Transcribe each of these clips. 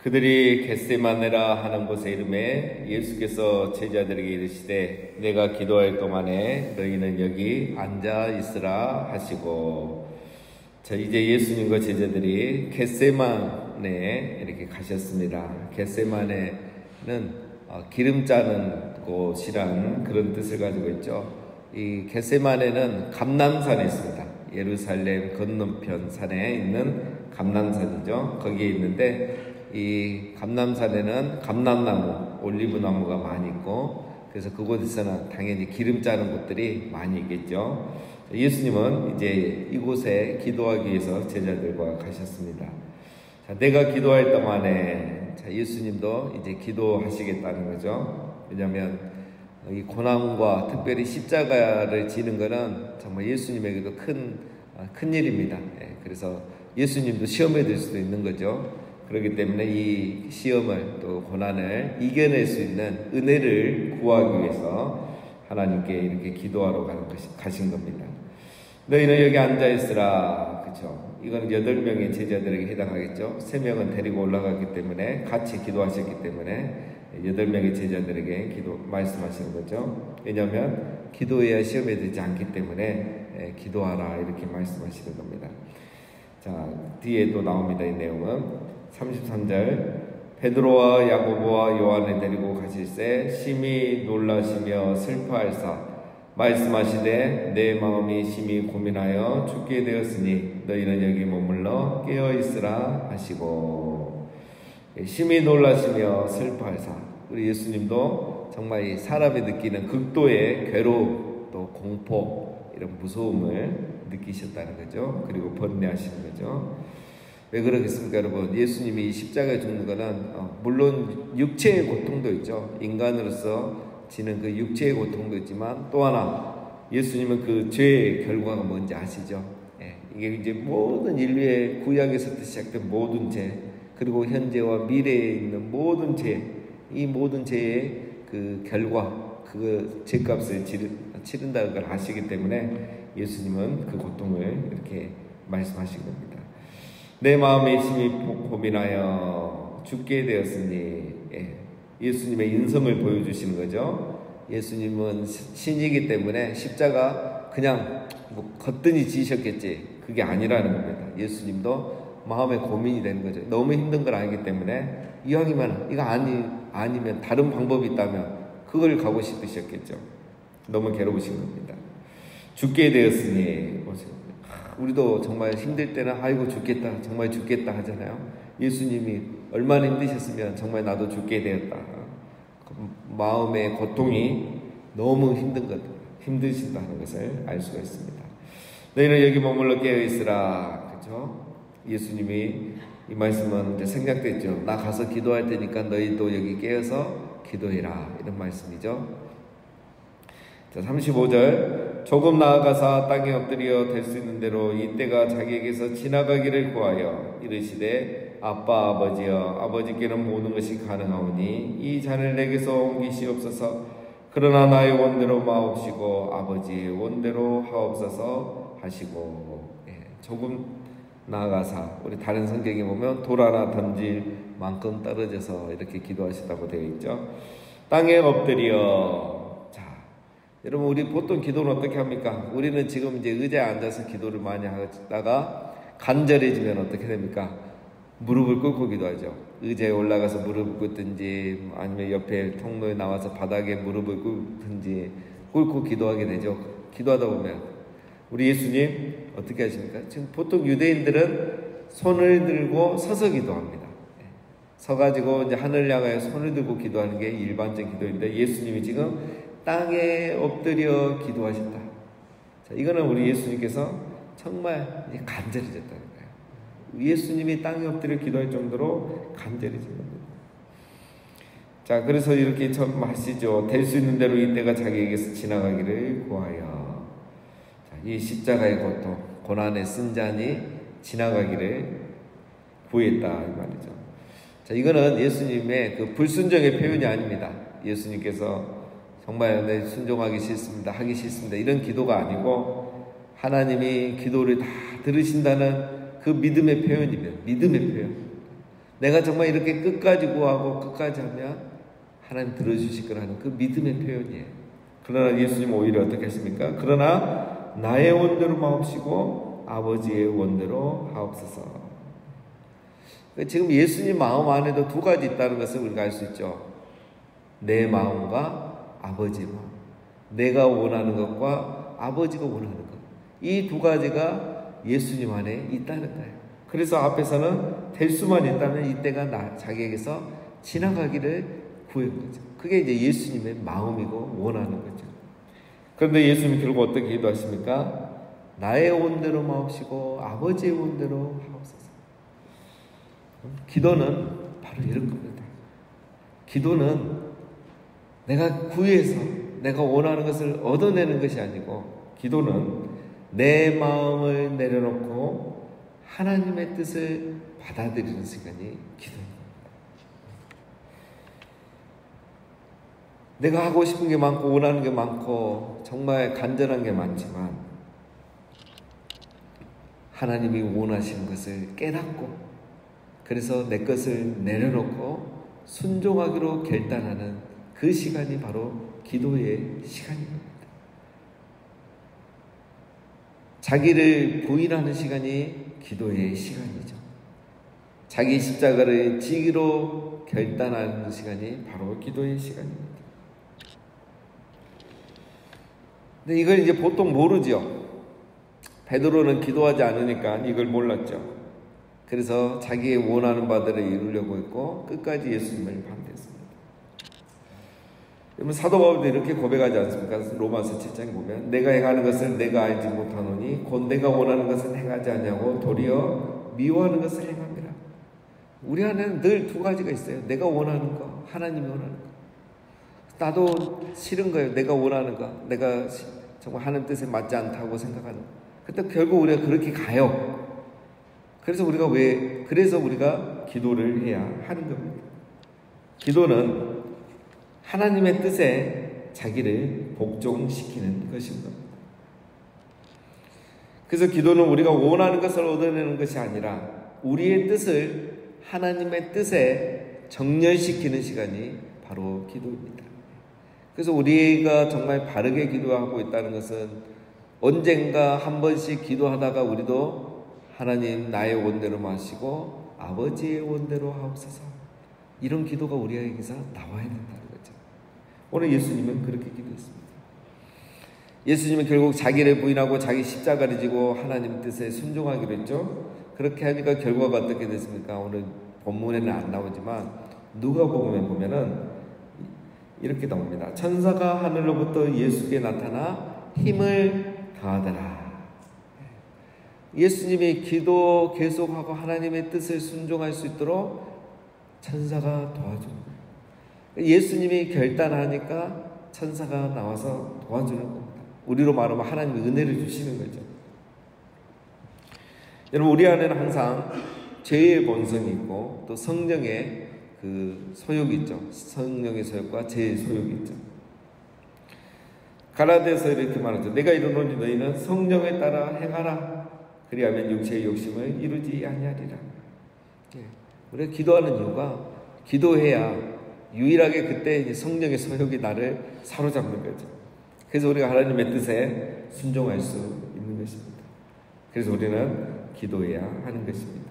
그들이 겟세마네라 하는 곳에 이름에 예수께서 제자들에게 이르시되 내가 기도할 동안에 너희는 여기 앉아 있으라 하시고, 자, 이제 예수님과 제자들이 겟세마네 이렇게 가셨습니다. 겟세마네는 기름 짜는 곳이란 그런 뜻을 가지고 있죠. 이 겟세마네는 감람산에 있습니다. 예루살렘 건너편 산에 있는 감람산이죠. 거기에 있는데 이 감람산에는 감람나무, 올리브나무가 많이 있고, 그래서 그곳에서는 당연히 기름 짜는 곳들이 많이 있겠죠. 예수님은 이제 이곳에 기도하기 위해서 제자들과 가셨습니다. 자, 내가 기도할 동안에, 자, 예수님도 이제 기도하시겠다는 거죠. 왜냐하면 이 고난과 특별히 십자가를 지는 것은 정말 예수님에게도 큰 일입니다. 그래서 예수님도 시험에 들 수도 있는 거죠. 그렇기 때문에 이 시험을 또 고난을 이겨낼 수 있는 은혜를 구하기 위해서 하나님께 이렇게 기도하러 가신 겁니다. 너희는 여기 앉아있으라. 그렇죠? 이건 8명의 제자들에게 해당하겠죠. 3명은 데리고 올라갔기 때문에, 같이 기도하셨기 때문에 8명의 제자들에게 말씀하시는 거죠. 왜냐하면 기도해야 시험에 들지 않기 때문에 기도하라 이렇게 말씀하시는 겁니다. 자, 뒤에 또 나옵니다. 이 내용은 33절, 베드로와 야고보와 요한을 데리고 가실새 심히 놀라시며 슬퍼하사 말씀하시되 내 마음이 심히 고민하여 죽게 되었으니 너희는 여기 머물러 깨어있으라 하시고, 심히 놀라시며 슬퍼하사, 우리 예수님도 정말 이 사람이 느끼는 극도의 괴로움, 또 공포, 이런 무서움을 느끼셨다는 거죠. 그리고 번뇌하시는 거죠. 왜 그러겠습니까, 여러분? 예수님이 이 십자가에 죽는 것은 물론 육체의 고통도 있죠. 인간으로서 지는 그 육체의 고통도 있지만, 또 하나 예수님은 그 죄의 결과가 뭔지 아시죠? 이게 이제 모든 인류의 구약에서부터 시작된 모든 죄, 그리고 현재와 미래에 있는 모든 죄, 이 모든 죄의 그 결과, 그 죄값을 치른다는 걸 아시기 때문에 예수님은 그 고통을 이렇게 말씀하신 겁니다. 내 마음에 심히 고민하여 죽게 되었으니, 예수님의 인성을 보여주시는 거죠. 예수님은 신이기 때문에 십자가 그냥 거뜬히 지셨겠지, 그게 아니라는 겁니다. 예수님도 마음에 고민이 되는 거죠. 너무 힘든 걸 알기 때문에 이왕이면 이거 아니면 다른 방법이 있다면 그걸 가고 싶으셨겠죠. 너무 괴로우신 겁니다. 죽게 되었으니, 우리도 정말 힘들 때는 아이고 죽겠다, 정말 죽겠다 하잖아요. 예수님이 얼마나 힘드셨으면 정말 나도 죽게 되었다. 마음의 고통이 너무 힘드시다는 것을 알 수가 있습니다. 너희는 여기 머물러 깨어있으라. 그렇죠? 예수님이 이 말씀은 이제 생략됐죠. 나 가서 기도할 테니까 너희도 여기 깨어서 기도해라, 이런 말씀이죠. 자, 35절, 조금 나아가사 땅에 엎드려 될 수 있는 대로 이때가 자기에게서 지나가기를 구하여 이르시되 아빠 아버지여, 아버지께는 모든 것이 가능하오니 이 잔을 내게서 옮기시옵소서. 그러나 나의 원대로 마옵시고 아버지의 원대로 하옵소서 하시고, 조금 나아가사, 우리 다른 성경에 보면 돌 하나 던질 만큼 떨어져서 이렇게 기도하셨다고 되어 있죠. 땅에 엎드려. 여러분, 우리 보통 기도는 어떻게 합니까? 우리는 지금 이제 의자에 앉아서 기도를 많이 하다가 간절해지면 어떻게 됩니까? 무릎을 꿇고 기도하죠. 의자에 올라가서 무릎을 꿇든지, 아니면 옆에 통로에 나와서 바닥에 무릎을 꿇든지 꿇고 기도하게 되죠. 기도하다 보면 우리 예수님 어떻게 하십니까? 지금 보통 유대인들은 손을 들고 서서 기도합니다. 서가지고 이제 하늘 향하여 손을 들고 기도하는 게 일반적 기도인데, 예수님이 지금 땅에 엎드려 기도하셨다. 자, 이거는 우리 예수님께서 정말 간절해졌다는 거예요. 예수님이 땅에 엎드려 기도할 정도로 간절해진 겁니다. 자, 그래서 이렇게 처음 하시죠. 될 수 있는 대로 이때가 자기에게서 지나가기를 구하여. 자, 이 십자가의 고통, 고난의 쓴 잔이 지나가기를 구했다, 이 말이죠. 자, 이거는 예수님의 그 불순종의 표현이 아닙니다. 예수님께서 정말 내 순종하기 싫습니다, 하기 싫습니다, 이런 기도가 아니고 하나님이 기도를 다 들으신다는 그 믿음의 표현입니다. 믿음의 표현. 내가 정말 이렇게 끝까지 구하고 끝까지 하면 하나님 들어주실 거라는 그 믿음의 표현이에요. 그러나 예수님 오히려 어떻게 했습니까? 그러나 나의 원대로 마옵시고 아버지의 원대로 하옵소서. 지금 예수님 마음 안에도 두 가지 있다는 것을 우리가 알 수 있죠. 내 마음과 아버지의 마음. 내가 원하는 것과 아버지가 원하는 것. 이 두 가지가 예수님 안에 있다는 거예요. 그래서 앞에서는 될 수만 있다면 이때가 자기에게서 지나가기를 구한 거죠. 그게 이제 예수님의 마음이고 원하는 거죠. 그런데 예수님이 결국 어떻게 기도하십니까? 나의 원대로 마옵시고 아버지의 원대로 하옵소서. 기도는 바로 이런 겁니다. 기도는 내가 구해서 내가 원하는 것을 얻어내는 것이 아니고, 기도는 내 마음을 내려놓고 하나님의 뜻을 받아들이는 시간이 기도입니다. 내가 하고 싶은 게 많고 원하는 게 많고 정말 간절한 게 많지만 하나님이 원하시는 것을 깨닫고, 그래서 내 것을 내려놓고 순종하기로 결단하는 그 시간이 바로 기도의 시간입니다. 자기를 부인하는 시간이 기도의 시간이죠. 자기 십자가를 지기로 결단하는 시간이 바로 기도의 시간입니다. 근데 이걸 이제 보통 모르죠. 베드로는 기도하지 않으니까 이걸 몰랐죠. 그래서 자기의 원하는 바들을 이루려고 했고 끝까지 예수님을 반대했습니다. 여러분, 사도 바울도 이렇게 고백하지 않습니까? 로마서 7장에 보면 내가 행하는 것을 내가 알지 못하노니 곧 내가 원하는 것은 행하지 않냐고 도리어 미워하는 것을 행합니다. 우리 안에는 늘 두 가지가 있어요. 내가 원하는 거, 하나님이 원하는 거. 나도 싫은 거예요. 내가 원하는 거, 내가 정말 하나님 뜻에 맞지 않다고 생각하는 거. 근데 결국 우리가 그렇게 가요. 그래서 우리가 기도를 해야 하는 겁니다. 기도는 하나님의 뜻에 자기를 복종시키는 것인 겁니다. 그래서 기도는 우리가 원하는 것을 얻어내는 것이 아니라 우리의 뜻을 하나님의 뜻에 정렬시키는 시간이 바로 기도입니다. 그래서 우리가 정말 바르게 기도하고 있다는 것은 언젠가 한 번씩 기도하다가 우리도 하나님 나의 원대로 마시고 아버지의 원대로 하옵소서, 이런 기도가 우리에게서 나와야 된다는 거죠. 오늘 예수님은 그렇게 기도했습니다. 예수님은 결국 자기를 부인하고 자기 십자가를 지고 하나님 뜻에 순종하기로 했죠. 그렇게 하니까 결과가 어떻게 됐습니까? 오늘 본문에는 안 나오지만 누가복음에 보면은 이렇게 나옵니다. 천사가 하늘로부터 예수께 나타나 힘을 더하더라. 예수님이 기도 계속하고 하나님의 뜻을 순종할 수 있도록 천사가 도와주는 거예요. 예수님이 결단하니까 천사가 나와서 도와주는 겁니다. 우리로 말하면 하나님이 은혜를 주시는 거죠. 여러분, 우리 안에는 항상 죄의 본성이 있고 또 성령의 그 소욕이 있죠. 성령의 소욕과 죄의 소욕이 있죠. 갈라디아서 이렇게 말하죠. 내가 이르노니 너희는 성령에 따라 행하라. 그리하면 육체의 욕심을 이루지 아니하리라. 우리가 기도하는 이유가, 기도해야 유일하게 그때 성령의 소욕이 나를 사로잡는 거죠. 그래서 우리가 하나님의 뜻에 순종할 수 있는 것입니다. 그래서 우리는 기도해야 하는 것입니다.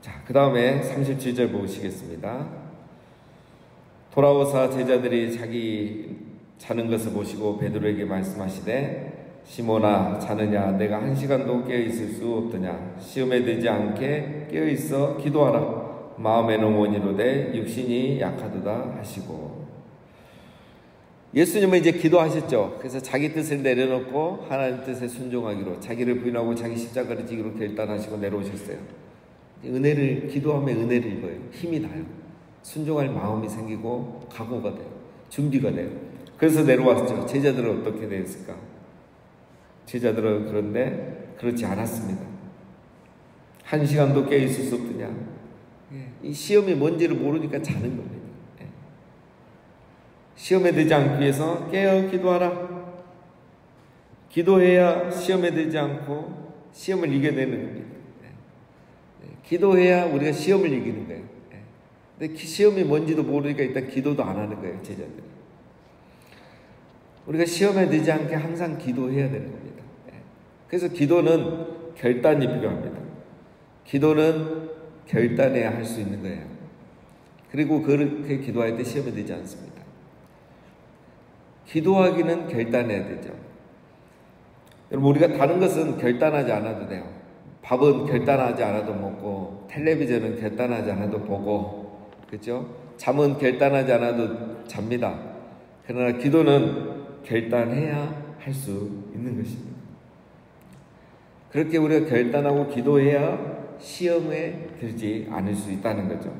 자, 그 다음에 37절 보시겠습니다. 돌아오사 제자들이 자기 자는 것을 보시고 베드로에게 말씀하시되 시몬아 자느냐, 내가 1시간도 깨어있을 수 없더냐. 시험에 들지 않게 깨어있어 기도하라. 마음에는 원이로되 육신이 약하도다 하시고. 예수님은 이제 기도하셨죠. 그래서 자기 뜻을 내려놓고 하나님 뜻에 순종하기로, 자기를 부인하고 자기 십자가를 지기로 결단하시고 내려오셨어요. 은혜를, 기도하면 은혜를 입어요. 힘이 나요. 순종할 마음이 생기고 각오가 돼요. 준비가 돼요. 그래서 내려왔죠. 제자들은 어떻게 됐을까? 제자들은 그런데 그렇지 않았습니다. 1시간도 깨어있을 수 없더냐. 이 시험이 뭔지를 모르니까 자는 겁니다. 시험에 들지 않기 위해서 깨어 기도하라. 기도해야 시험에 들지 않고 시험을 이겨내는 겁니다. 기도해야 우리가 시험을 이기는 거예요. 근데 시험이 뭔지도 모르니까 일단 기도도 안 하는 거예요, 제자들이. 우리가 시험에 들지 않게 항상 기도해야 되는 겁니다. 그래서 기도는 결단이 필요합니다. 기도는 결단해야 할 수 있는 거예요. 그리고 그렇게 기도할 때 시험에 들지 않습니다. 기도하기는 결단해야 되죠. 여러분, 우리가 다른 것은 결단하지 않아도 돼요. 밥은 결단하지 않아도 먹고, 텔레비전은 결단하지 않아도 보고, 그렇죠? 잠은 결단하지 않아도 잡니다. 그러나 기도는 결단해야 할 수 있는 것입니다. 그렇게 우리가 결단하고 기도해야 시험에 들지 않을 수 있다는 거죠.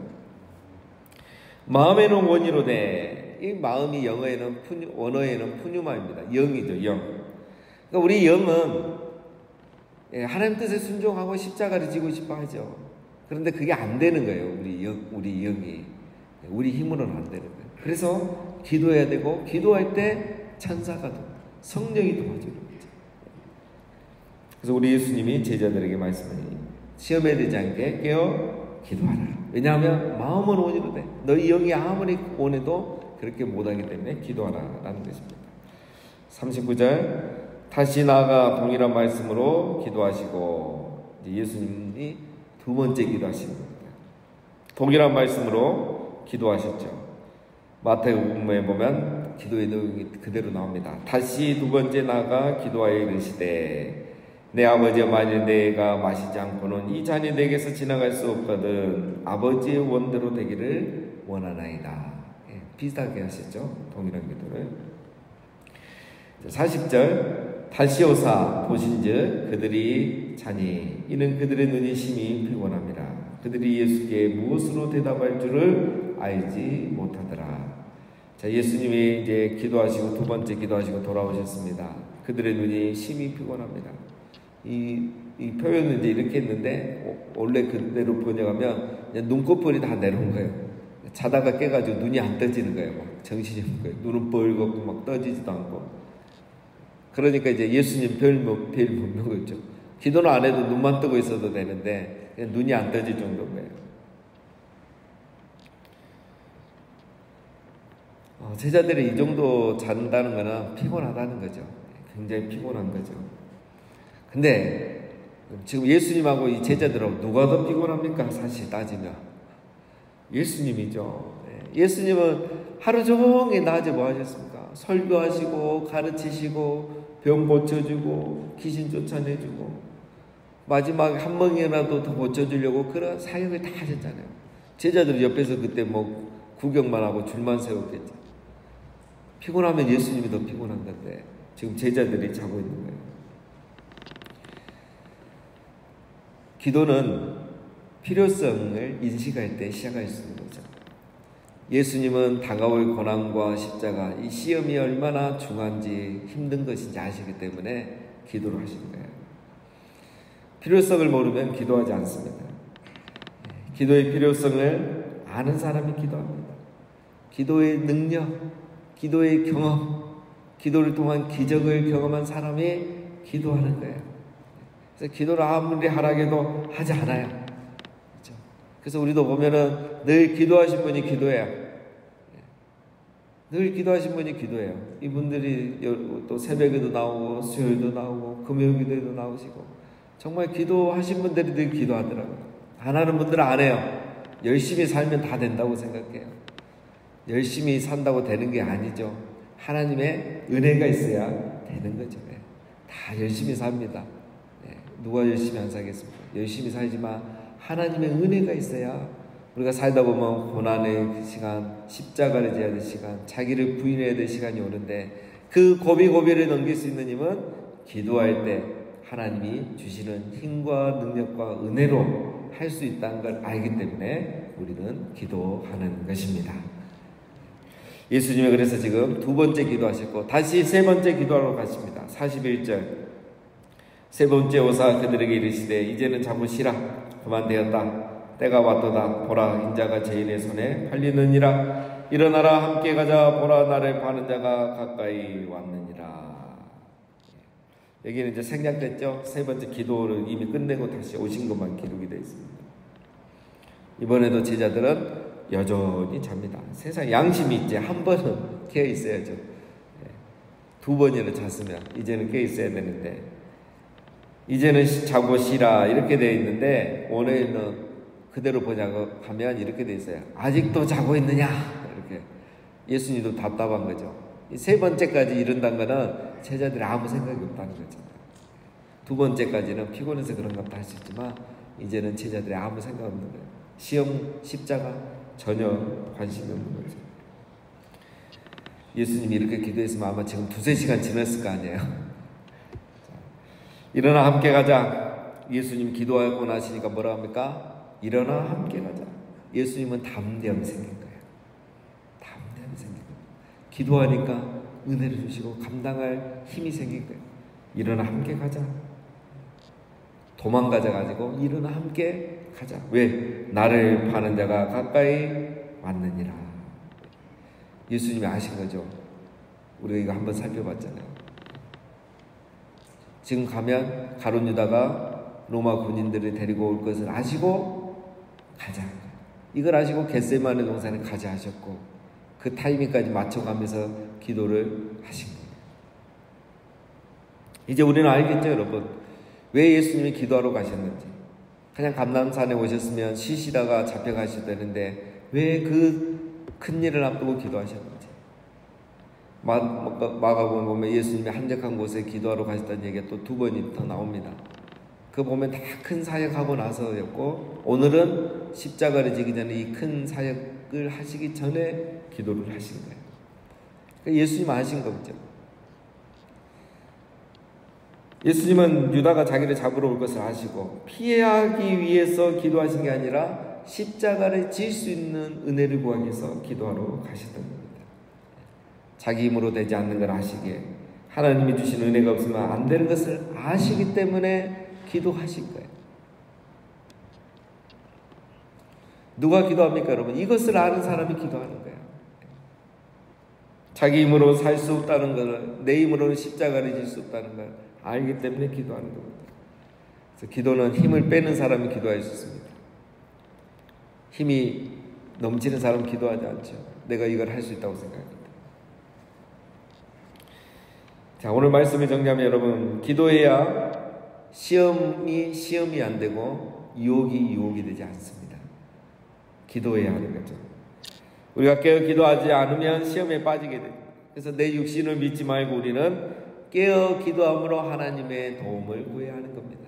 마음에는 원이로되, 이 마음이 원어에는 푸뉴마입니다. 영이죠, 영. 그러니까 우리 영은 하나님 뜻에 순종하고 십자가를 지고 싶어 하죠. 그런데 그게 안 되는 거예요. 우리 영이. 우리 힘으로는 안 되는 거예요. 그래서 기도해야 되고, 기도할 때 천사가 성령이 도와주는 거죠. 그래서 우리 예수님이 제자들에게 말씀하니 시험에 들지 않게 깨어 기도하라. 왜냐하면 마음은 원이로 돼. 너희 영이 아무리 원해도 그렇게 못하기 때문에 기도하라라는 것입니다. 39절 다시 나아가 동일한 말씀으로 기도하시고, 이제 예수님이 두 번째 기도하시는 겁니다. 동일한 말씀으로 기도하셨죠. 마태복음에 보면 기도의 내용이 그대로 나옵니다. 다시 두 번째 나아가 기도하여 이르시되 내 아버지여, 만일 내가 마시지 않고는 이 잔이 내게서 지나갈 수 없거든 아버지의 원대로 되기를 원하나이다. 비슷하게 하셨죠. 동일한 기도를. 40절 다시 오사 보신즉 그들이 자니 이는 그들의 눈이 심히 피곤함이라. 그들이 예수께 무엇으로 대답할 줄을 알지 못하더라. 자, 예수님이 이제 기도하시고 두 번째 기도하시고 돌아오셨습니다. 그들의 눈이 심히 피곤합니다. 이 표현은 이제 이렇게 했는데 원래 그대로 번역하면 그냥 눈꺼풀이 다 내려온 거예요. 자다가 깨가지고 눈이 안 떠지는 거예요. 막 정신이 없는 거예요. 눈은 뻘겋고 막 떠지지도 않고. 그러니까 이제 예수님 별 묻는 거죠. 기도는 안 해도 눈만 뜨고 있어도 되는데 그냥 눈이 안 떠질 정도인 거예요. 제자들이 이 정도 잔다는 거는 피곤하다는 거죠. 굉장히 피곤한 거죠. 근데 지금 예수님하고 이 제자들하고 누가 더 피곤합니까? 사실 따지면 예수님이죠. 예수님은 하루 종일 낮에 뭐 하셨습니까? 설교하시고 가르치시고 병 고쳐주고 귀신 쫓아내주고 마지막에 한 멍이라도 더 고쳐주려고 그런 사역을 다 하셨잖아요. 제자들 옆에서 그때 뭐 구경만 하고 줄만 세웠겠죠. 피곤하면 예수님이 더 피곤한 건데 지금 제자들이 자고 있는 거예요. 기도는 필요성을 인식할 때 시작할 수 있는 거죠. 예수님은 다가올 고난과 십자가, 이 시험이 얼마나 중요한지 힘든 것인지 아시기 때문에 기도를 하시는 거예요. 필요성을 모르면 기도하지 않습니다. 기도의 필요성을 아는 사람이 기도합니다. 기도의 능력, 기도의 경험, 기도를 통한 기적을 경험한 사람이 기도하는 거예요. 그래서 기도를 아무리 하라고 해도 하지 않아요. 그렇죠? 그래서 우리도 보면은 늘 기도하신 분이 기도해요. 늘 기도하신 분이 기도해요. 이분들이 또 새벽에도 나오고 수요일도 나오고 금요일 기도에도 나오시고 정말 기도하신 분들이 늘 기도하더라고요. 안 하는 분들은 안 해요. 열심히 살면 다 된다고 생각해요. 열심히 산다고 되는 게 아니죠. 하나님의 은혜가 있어야 되는 거죠. 다 열심히 삽니다. 누가 열심히 안 살겠습니까? 열심히 살지만 하나님의 은혜가 있어야 우리가 살다 보면 고난의 시간, 십자가를 져야 될 시간, 자기를 부인해야 될 시간이 오는데 그 고비고비를 넘길 수 있는 힘은 기도할 때 하나님이 주시는 힘과 능력과 은혜로 할 수 있다는 걸 알기 때문에 우리는 기도하는 것입니다. 예수님이 그래서 지금 두 번째 기도하셨고 다시 세 번째 기도하러 가십니다. 41절 세 번째 오사 그들에게 이르시되 이제는 잡으시라. 그만 되었다. 때가 왔도다. 보라 인자가 죄인의 손에 팔리느니라. 일어나라 함께 가자. 보라 나를 파는 자가 가까이 왔느니라. 여기는 이제 생략됐죠. 세 번째 기도를 이미 끝내고 다시 오신 것만 기록이 되어 있습니다. 이번에도 제자들은 여전히 잡니다. 세상 양심이 있지. 한 번은 깨어 있어야죠. 두 번이나 잤으면 이제는 깨어 있어야 되는데, 이제는 자고 쉬라 이렇게 되어 있는데, 오늘은 그대로 보자고 하면 이렇게 되어 있어요. 아직도 자고 있느냐? 이렇게. 예수님도 답답한 거죠. 세 번째까지 이른다는 거는 제자들이 아무 생각이 없다는 거잖아요. 두 번째까지는 피곤해서 그런가 보다 할 수 있지만, 이제는 제자들이 아무 생각 없는 거예요. 시험, 십자가 전혀 관심이 없는 거죠. 예수님이 이렇게 기도했으면 아마 지금 2-3시간 지났을 거 아니에요. 자, 일어나 함께 가자. 예수님 기도하고 나시니까 뭐라 합니까? 일어나 함께 가자. 예수님은 담대함이 생긴 거예요. 담대함이 생긴 거예요. 기도하니까 은혜를 주시고 감당할 힘이 생긴 거예요. 일어나 함께 가자. 도망가자 가지고 일어나 함께 가자. 왜? 나를 파는 자가 가까이 왔느니라. 예수님이 아신 거죠. 우리가 이거 한번 살펴봤잖아요. 지금 가면 가룟 유다가 로마 군인들을 데리고 올 것을 아시고 가자. 이걸 아시고 겟세마네 동산에 가자 하셨고, 그 타이밍까지 맞춰가면서 기도를 하신 거예요. 이제 우리는 알겠죠, 여러분? 왜 예수님이 기도하러 가셨는지. 그냥 감람산에 오셨으면 쉬시다가 잡혀가셔도 되는데 왜 그 큰일을 앞두고 기도하셨는지. 마가복음 보면 예수님이 한적한 곳에 기도하러 가셨다는 얘기가 또 2번이 더 나옵니다. 그거 보면 다 큰 사역하고 나서였고, 오늘은 십자가를 지기 전에 이 큰 사역을 하시기 전에 기도를 하신 거예요. 그러니까 예수님 아신 거죠. 예수님은 유다가 자기를 잡으러 올 것을 아시고 피하기 위해서 기도하신 게 아니라 십자가를 질 수 있는 은혜를 구하기 위해서 기도하러 가셨던 겁니다. 자기 힘으로 되지 않는 걸 아시기에, 하나님이 주신 은혜가 없으면 안 되는 것을 아시기 때문에 기도하신 거예요. 누가 기도합니까, 여러분? 이것을 아는 사람이 기도하는 거예요. 자기 힘으로 살 수 없다는 걸, 내 힘으로는 십자가를 질 수 없다는 걸 알기 때문에 기도하는 겁니다. 그래서 기도는 힘을 빼는 사람이 기도할 수 있습니다. 힘이 넘치는 사람은 기도하지 않죠. 내가 이걸 할 수 있다고 생각합니다. 자, 오늘 말씀을 정리하면 여러분, 기도해야 시험이 안 되고 유혹이 되지 않습니다. 기도해야 하는 거죠. 우리가 깨어 기도하지 않으면 시험에 빠지게 됩니다. 그래서 내 육신을 믿지 말고 우리는 깨어 기도함으로 하나님의 도움을 구해야 하는 겁니다.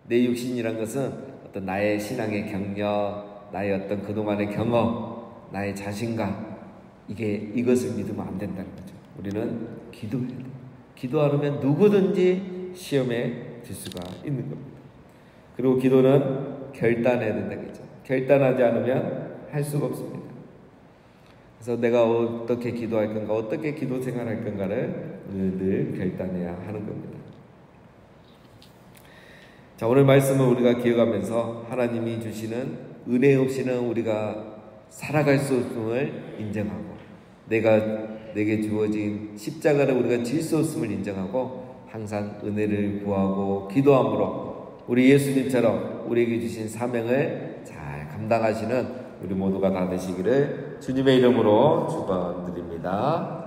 내 육신이란 것은 어떤 나의 신앙의 경력, 나의 어떤 그동안의 경험, 나의 자신감, 이것을 믿으면 안 된다는 거죠. 우리는 기도해야 돼요. 기도 안 하면 누구든지 시험에 들 수가 있는 겁니다. 그리고 기도는 결단해야 된다겠죠. 결단하지 않으면 할 수가 없습니다. 그래서 내가 어떻게 기도할 건가, 어떻게 기도 생활할 건가를 늘 결단해야 하는 겁니다. 자, 오늘 말씀을 우리가 기억하면서 하나님이 주시는 은혜 없이는 우리가 살아갈 수 없음을 인정하고, 내게 주어진 십자가를 우리가 질 수 없음을 인정하고 항상 은혜를 구하고 기도함으로 우리 예수님처럼 우리에게 주신 사명을 잘 감당하시는 우리 모두가 다 되시기를 주님의 이름으로 축원드립니다.